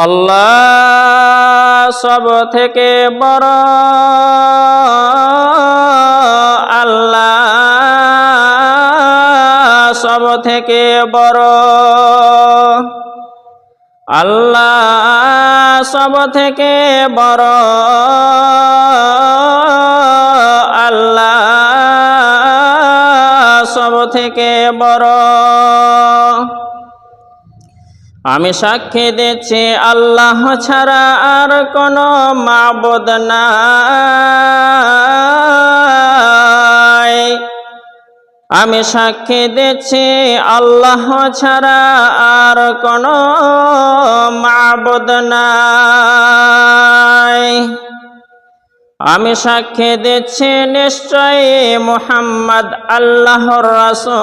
আল্লাহ সব থেকে বড়, আল্লাহ সব থেকে বড়, আল্লাহ সব থেকে বড়, আল্লাহ সব থেকে বড়। আমি সাক্ষী দিচ্ছি আল্লাহ ছাড়া আর কোনো মাবুদ নাই। আমি সাক্ষী দিচ্ছি আল্লাহ ছাড়া আর কোনো মাবুদ নাই। আমি সাক্ষী দিচ্ছি নিশ্চয়ই মুহাম্মদ আল্লাহর রাসূল।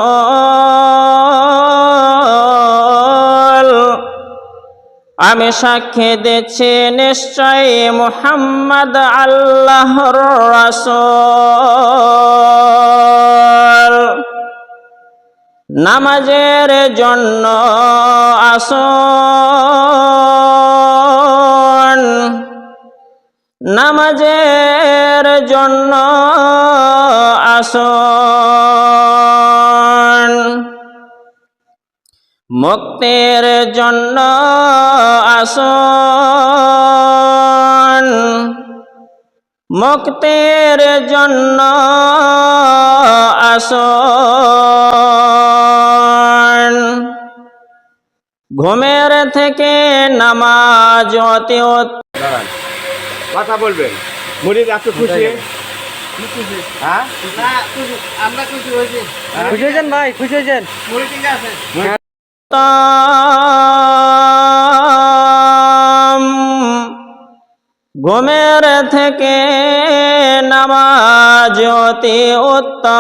আমি সাক্ষী দিচ্ছি নিশ্চয়ই মুহাম্মদ আল্লাহর রাসূল। নামাজের জন্য আসুন, নামাজের জন্য আসুন, মুক্তির জন্য আসুন, মুক্তির জন্য আসুন। ঘুমের থেকে নামাজ অতি কথা বলবেন। মুরিদ এত খুশি, হ্যাঁ আমরা খুশি হয়েছি। খুশি হয়েছেন ভাই? খুশি হয়েছেন? মুড়ি ঠিক আছে। ঘুমের থেকে নামাজ অতি উত্তম।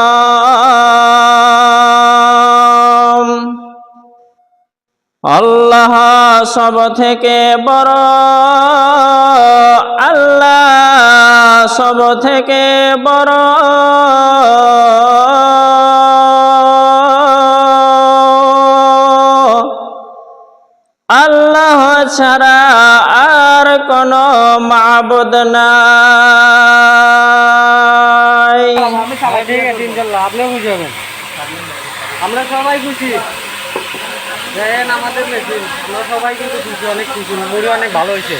আল্লাহ সব থেকে বড়, আল্লাহ সব থেকে বড়, আল্লাহ ছাড়া আর কোনো মাবুদ নাই। ঠিক আছে, ইনশাল্লাহ আপনিও খুশি হবেন। আমরা সবাই খুশি। দেখেন আমাদের মেশিন, আমরা সবাই কিন্তু খুশি, অনেক খুশি। মুড়ি অনেক ভালো হয়েছে।